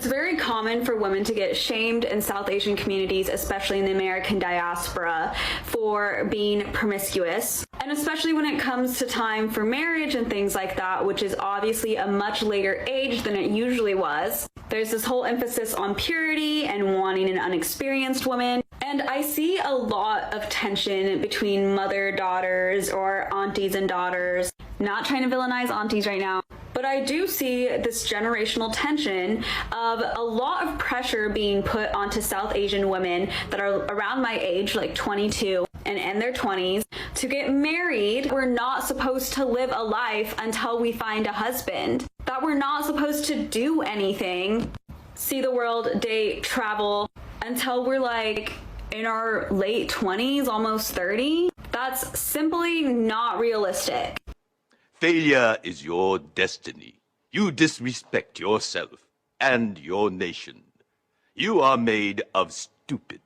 very common for women to get shamed in South Asian communities, especially in the American diaspora, for being promiscuous. And especially when it comes to time for marriage and things like that, which is obviously a much later age than it usually was. There's this whole emphasis on purity and wanting an unexperienced woman. And I see a lot of tension between mother-daughters or aunties and daughters. Not trying to villainize aunties right now, but I do see this generational tension of a lot of pressure being put onto South Asian women that are around my age, like 22 and in their 20s, to get married. We're not supposed to live a life until we find a husband, that we're not supposed to do anything, see the world, date, travel, until we're like in our late 20s, almost 30. That's simply not realistic. Failure is your destiny. You disrespect yourself and your nation. You are made of stupid.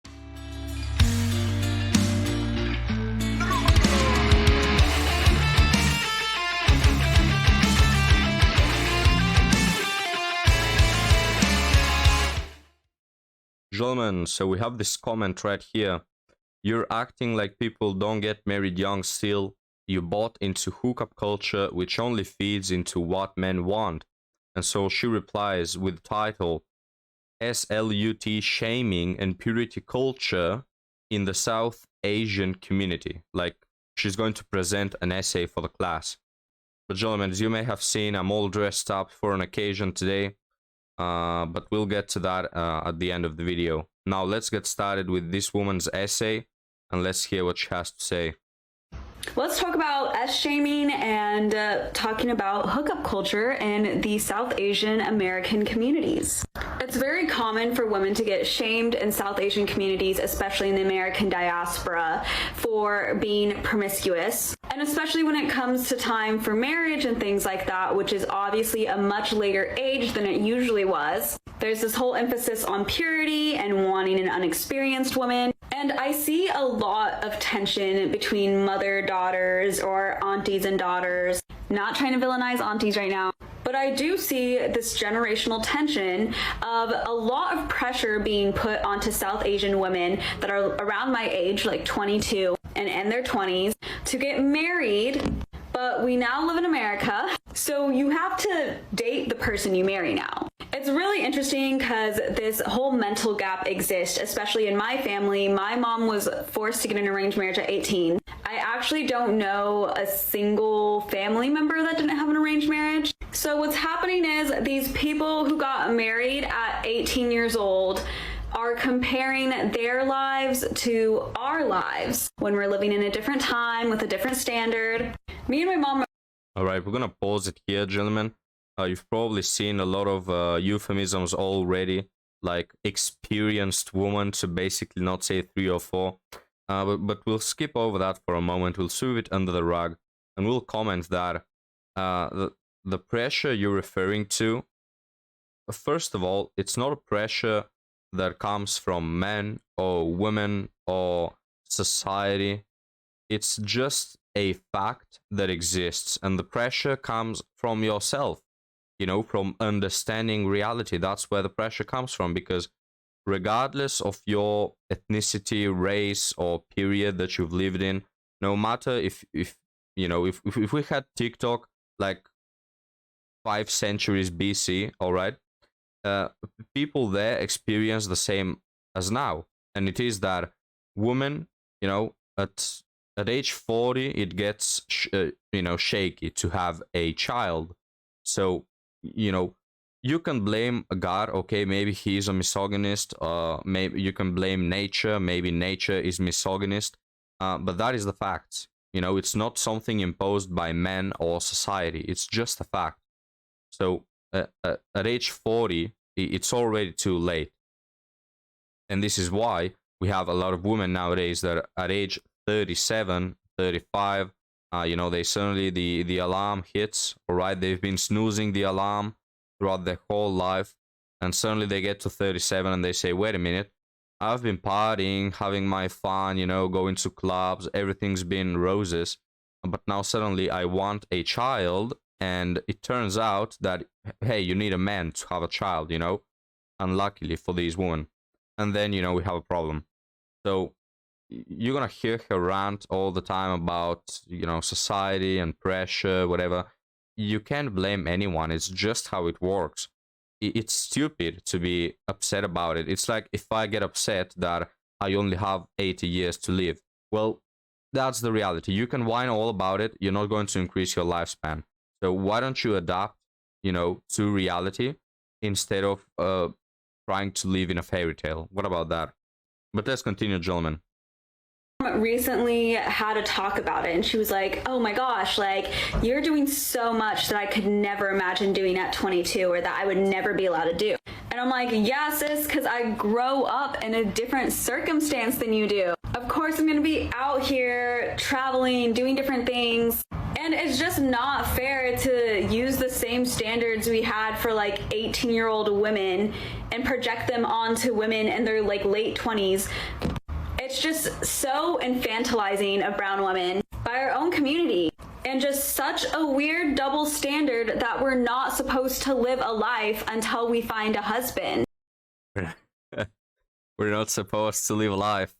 Gentlemen, so we have this comment right here. You're acting like people don't get married young still. You bought into hookup culture, which only feeds into what men want. And so she replies with title, SLUT shaming and purity culture in the South Asian community. Like, she's going to present an essay for the class. But gentlemen, as you may have seen, I'm all dressed up for an occasion today. But we'll get to that at the end of the video. Now let's get started with this woman's essay and let's hear what she has to say. Let's talk about S-shaming and talking about hookup culture in the South Asian American communities. It's very common for women to get shamed in South Asian communities, especially in the American diaspora, for being promiscuous. And especially when it comes to time for marriage and things like that, which is obviously a much later age than it usually was. There's this whole emphasis on purity and wanting an unexperienced woman. And I see a lot of tension between mother-daughters or aunties and daughters. Not trying to villainize aunties right now, but I do see this generational tension of a lot of pressure being put onto South Asian women that are around my age, like 22 and in their 20s, to get married. But we now live in America, so you have to date the person you marry now. It's really interesting because this whole mental gap exists, especially in my family. My mom was forced to get an arranged marriage at 18. I actually don't know a single family member that didn't have an arranged marriage. So what's happening is these people who got married at 18 years old are comparing their lives to our lives when we're living in a different time with a different standard. Me and my mom. All right, we're gonna pause it here, gentlemen. You've probably seen a lot of euphemisms already, like experienced woman, to basically not say 3 or 4. But we'll skip over that for a moment. We'll sweep it under the rug, and we'll comment that the pressure you're referring to, first of all, it's not a pressure that comes from men or women or society. It's just a fact that exists, and the pressure comes from yourself, you know, from understanding reality. That's where the pressure comes from, because regardless of your ethnicity, race, or period that you've lived in, no matter if you know, if we had TikTok like 5 centuries BC, all right, people there experience the same as now, and it is that women, you know, at age 40 it gets you know, shaky to have a child. So, you know, you can blame God, okay, maybe he's a misogynist, maybe you can blame nature, maybe nature is misogynist, but that is the facts. You know, it's not something imposed by men or society, it's just a fact. So at age 40 it's already too late, and this is why we have a lot of women nowadays that at age 37, 35, you know, they suddenly, the alarm hits, all right, they've been snoozing the alarm throughout their whole life, and suddenly they get to 37 and they say, wait a minute, I've been partying, having my fun, you know, going to clubs, everything's been roses, but now suddenly I want a child, and it turns out that, hey, you need a man to have a child, you know. unluckily for these women. And then, you know, we have a problem. So you're gonna hear her rant all the time about, you know, society and pressure, whatever. You can't blame anyone. It's just how it works. It's stupid to be upset about it. It's like if I get upset that I only have 80 years to live. Well, that's the reality. You can whine all about it. You're not going to increase your lifespan. So why don't you adapt, you know, to reality instead of trying to live in a fairy tale? What about that? But let's continue, gentlemen. Recently had a talk about it, and she was like, oh my gosh, like, you're doing so much that I could never imagine doing at 22, or that I would never be allowed to do. And I'm like, yeah, sis, because I grow up in a different circumstance than you do. Of course I'm gonna be out here traveling, doing different things, and it's just not fair to use the same standards we had for like 18-year-old women and project them onto women in their like late 20s. It's just so infantilizing of brown women by our own community, and just such a weird double standard that we're not supposed to live a life until we find a husband. We're not supposed to live a life.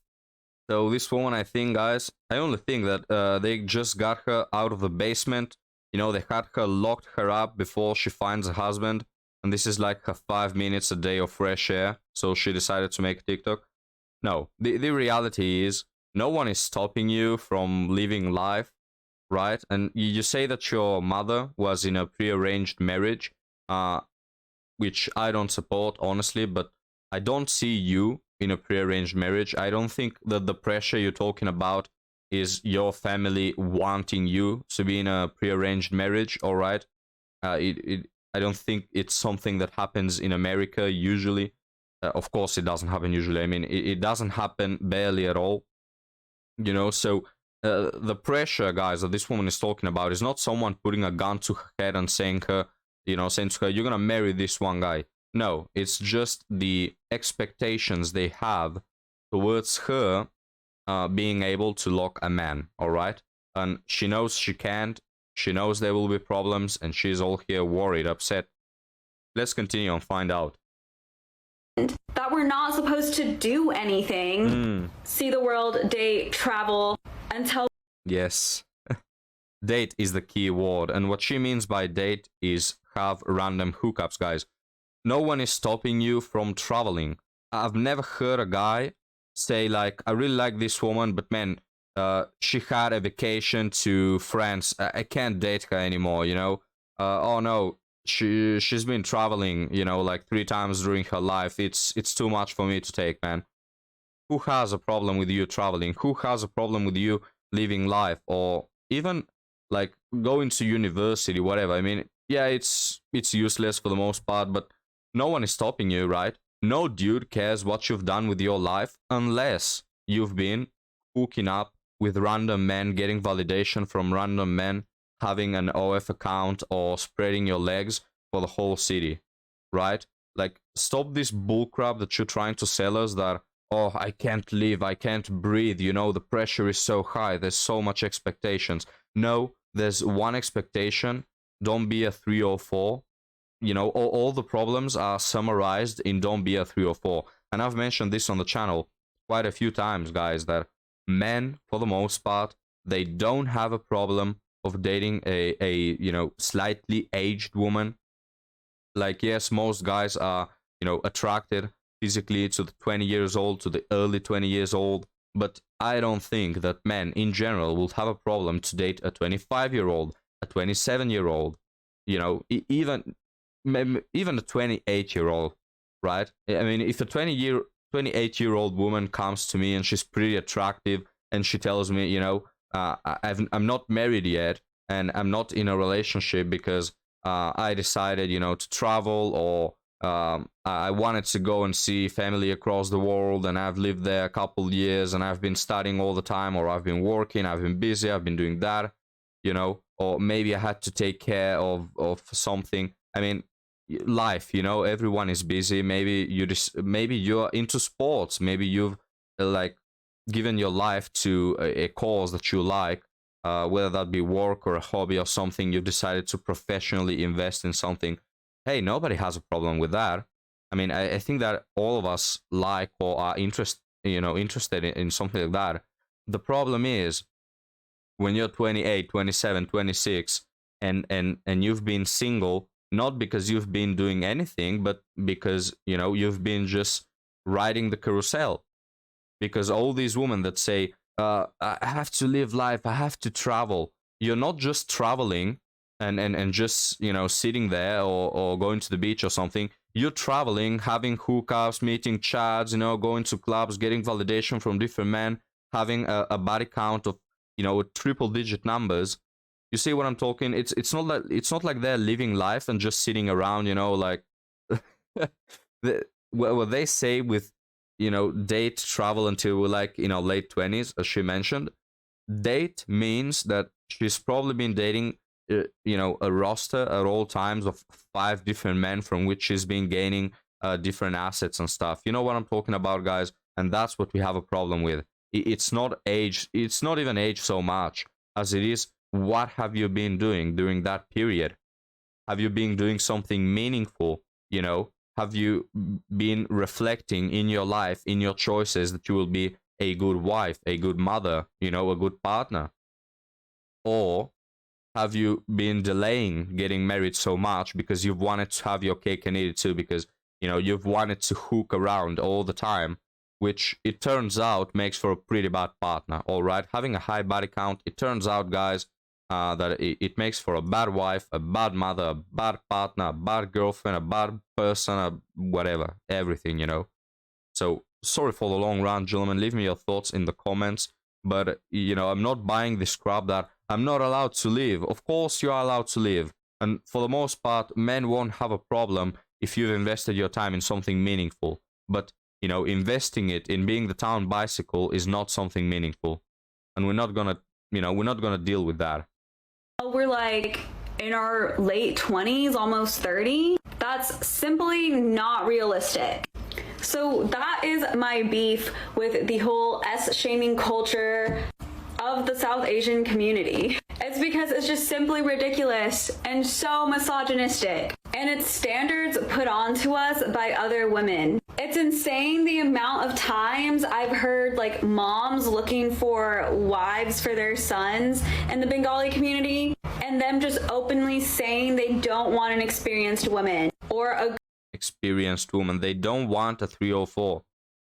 So this woman, I think, guys, I only think that they just got her out of the basement. You know, they had her locked her up before she finds a husband. And this is like her 5 minutes a day of fresh air. So she decided to make a TikTok. No, the reality is no one is stopping you from living life, right? And you say that your mother was in a prearranged marriage, which I don't support, honestly, but I don't see you in a prearranged marriage. I don't think that the pressure you're talking about is your family wanting you to be in a prearranged marriage, all right? I don't think it's something that happens in America usually. Of course, it doesn't happen usually. I mean, it doesn't happen barely at all. You know, so the pressure, guys, that this woman is talking about is not someone putting a gun to her head and saying her, you know, saying to her, you're gonna marry this one guy. No, it's just the expectations they have towards her being able to lock a man, all right? And she knows she can't. She knows there will be problems, and she's all here worried, upset. Let's continue and find out. That we're not supposed to do anything, see the world, date, travel, until... Yes. Date is the key word, and what she means by date is have random hookups, guys. No one is stopping you from traveling. I've never heard a guy say like, I really like this woman, but man, she had a vacation to France. I can't date her anymore, you know? Oh no, she's been traveling, you know, like 3 times during her life. It's too much for me to take, man. Who has a problem with you traveling? Who has a problem with you living life, or even like going to university, whatever? I mean, yeah, it's useless for the most part, but no one is stopping you, right? No dude cares what you've done with your life unless you've been hooking up with random men, getting validation from random men, having an OF account, or spreading your legs for the whole city, right? Like, stop this bullcrap that you're trying to sell us that, oh, I can't live, I can't breathe, you know, the pressure is so high, there's so much expectations. No, there's one expectation, don't be a 3 or 4. You know, all the problems are summarized in don't be a 3 or 4. And I've mentioned this on the channel quite a few times, guys, that men, for the most part, they don't have a problem of dating a you know, slightly aged woman. Like, yes, most guys are, you know, attracted physically to the 20 years old, to the early 20 years old, but I don't think that men in general will have a problem to date a 25-year-old, a 27-year-old, you know, even a 28-year-old, right? I mean, if a 28-year-old woman comes to me and she's pretty attractive and she tells me, you know, I'm not married yet and I'm not in a relationship because I decided, you know, to travel, or I wanted to go and see family across the world, and I've lived there a couple years and I've been studying all the time, or I've been working, I've been busy, I've been doing that, you know, or maybe I had to take care of something. I mean, life, you know, everyone is busy. Maybe you're into sports, maybe you've like given your life to a cause that you like, whether that be work or a hobby or something. You've decided to professionally invest in something. Hey, nobody has a problem with that. I mean, I think that all of us like or are interested in something like that. The problem is when you're 28, 27, 26, and you've been single, not because you've been doing anything, but because, you've been just riding the carousel. Because all these women that say, I have to live life, I have to travel. You're not just traveling and just, sitting there or going to the beach or something. You're traveling, having hookups, meeting chads, going to clubs, getting validation from different men, having a body count of, triple digit numbers. You see what I'm talking? It's not like they're living life and just sitting around, like what they say with, date, travel until we're like, late 20s, as she mentioned. Date means that she's probably been dating, a roster at all times of 5 different men from which she's been gaining different assets and stuff. You know what I'm talking about, guys? And that's what we have a problem with. It's not age. It's not even age so much as it is what have you been doing during that period. Have you been doing something meaningful? Have you been reflecting in your life, in your choices, that you will be a good wife, a good mother, a good partner? Or have you been delaying getting married so much because you've wanted to have your cake and eat it too, because you've wanted to hook around all the time, which it turns out makes for a pretty bad partner. All right, having a high body count, it turns out, guys, that it makes for a bad wife, a bad mother, a bad partner, a bad girlfriend, a bad person, whatever, everything. So sorry for the long run, gentlemen. Leave me your thoughts in the comments. But I'm not buying this crap that I'm not allowed to live. Of course you are allowed to live. And for the most part, men won't have a problem if you've invested your time in something meaningful. But, investing it in being the town bicycle is not something meaningful. And we're not gonna deal with that. We're like in our late 20s, almost 30. That's simply not realistic. So that is my beef with the whole S-shaming culture of the South Asian community. It's because it's just simply ridiculous and so misogynistic. And it's standards put onto us by other women. It's insane the amount of times I've heard like moms looking for wives for their sons in the Bengali community and them just openly saying they don't want an experienced woman or a experienced woman. They don't want a 304,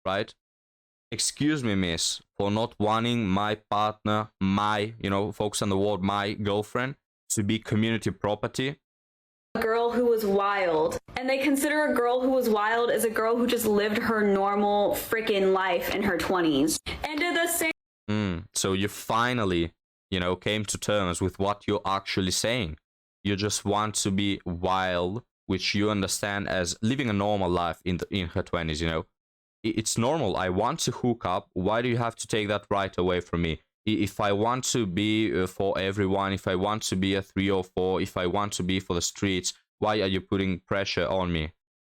right? Excuse me, miss, for not wanting my partner, my, focus on the word my girlfriend, to be community property. girl who was wild. And they consider a girl who was wild as a girl who just lived her normal freaking life in her 20s. And did the same. So you finally, came to terms with what you're actually saying. You just want to be wild, which you understand as living a normal life in her 20s. It's normal. I want to hook up. Why do you have to take that right away from me? If I want to be for everyone, if I want to be a 304, if I want to be for the streets, why are you putting pressure on me?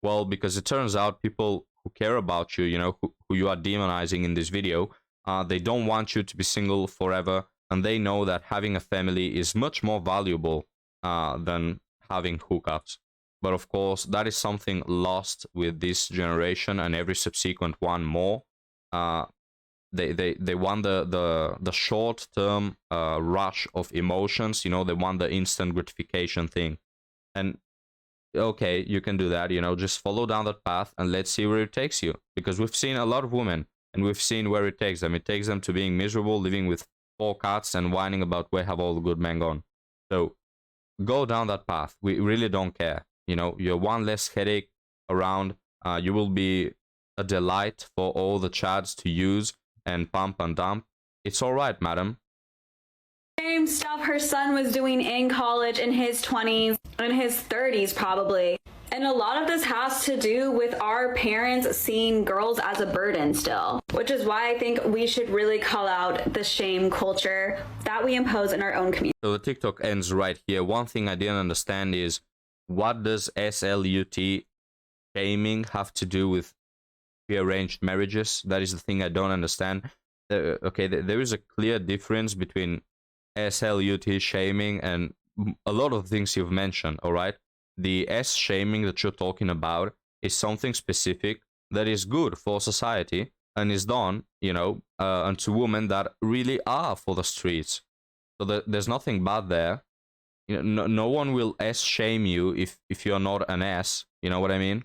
Well, because it turns out people who care about you, who you are demonizing in this video, they don't want you to be single forever, and they know that having a family is much more valuable than having hookups. But of course, that is something lost with this generation and every subsequent one more. They want the short term rush of emotions. They want the instant gratification thing. And okay, you can do that. Just follow down that path and let's see where it takes you. Because we've seen a lot of women and we've seen where it takes them. It takes them to being miserable, living with 4 cats, and whining about where have all the good men gone. So go down that path. We really don't care. You're one less headache around. You will be a delight for all the chads to use and pump and dump. It's all right, madam. Same stuff her son was doing in college in his 20s, in his 30s probably. And a lot of this has to do with our parents seeing girls as a burden still, which is why I think we should really call out the shame culture that we impose in our own community. So the TikTok ends right here. One thing I didn't understand is, what does SLUT shaming have to do with prearranged marriages? That is the thing I don't understand. Okay, there is a clear difference between SLUT shaming and a lot of things you've mentioned, all right? The S shaming that you're talking about is something specific that is good for society and is done, unto women that really are for the streets. So there's nothing bad there. No one will S shame you if you're not an S. You know what I mean?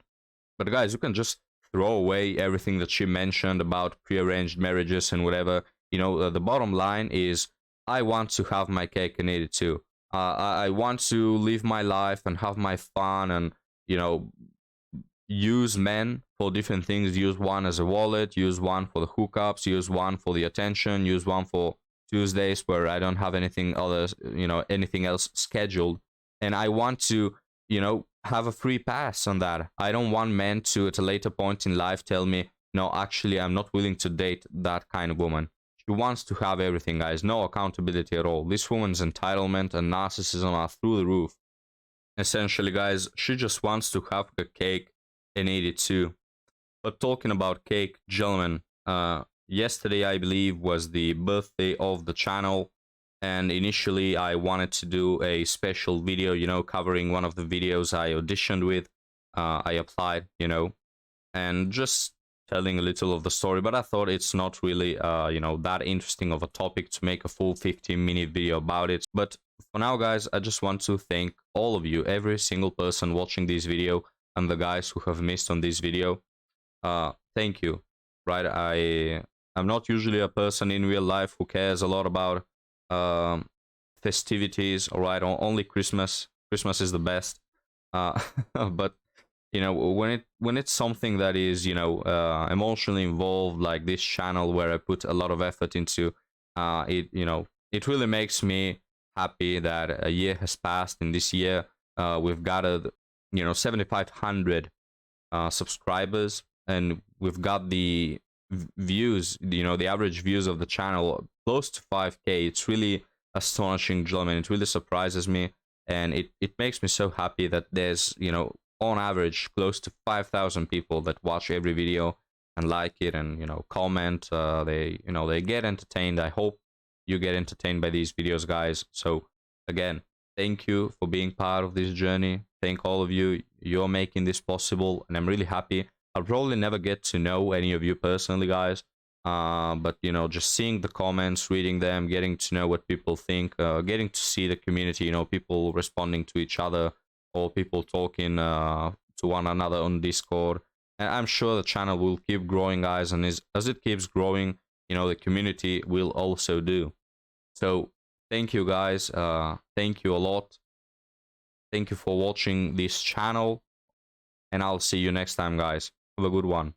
But guys, you can just throw away everything that she mentioned about prearranged marriages and whatever. The bottom line is, I want to have my cake and eat it too. I want to live my life and have my fun and, use men for different things. Use one as a wallet, use one for the hookups, use one for the attention, use one for Tuesdays where I don't have anything anything else scheduled. And I want to, have a free pass on that. I don't want men to, at a later point in life, tell me, no, actually, I'm not willing to date that kind of woman. She wants to have everything, guys. No accountability at all. This woman's entitlement and narcissism are through the roof. Essentially, guys, she just wants to have the cake and eat it too. But talking about cake, gentlemen, yesterday, I believe, was the birthday of the channel. And initially, I wanted to do a special video, covering one of the videos I auditioned with. I applied, and just telling a little of the story. But I thought it's not really, that interesting of a topic to make a full 15-minute video about it. But for now, guys, I just want to thank all of you, every single person watching this video, and the guys who have missed on this video. Thank you, right? I'm not usually a person in real life who cares a lot about festivities, all right? Only Christmas is the best. But when it's something that is emotionally involved, like this channel where I put a lot of effort into, it really makes me happy that a year has passed. In this year, we've gathered 7,500 subscribers, and we've got the views, the average views of the channel close to 5K. It's really astonishing, gentlemen. It really surprises me, and it makes me so happy that there's on average close to 5,000 people that watch every video and like it and comment. They get entertained. I hope you get entertained by these videos, guys. So again, thank you for being part of this journey. Thank all of you. You're making this possible, and I'm really happy. I'll probably never get to know any of you personally, guys. But just seeing the comments, reading them, getting to know what people think, getting to see the community, people responding to each other, or people talking to one another on Discord. And I'm sure the channel will keep growing, guys. And as it keeps growing, the community will also do. So thank you, guys. Thank you a lot. Thank you for watching this channel. And I'll see you next time, guys. Have a good one.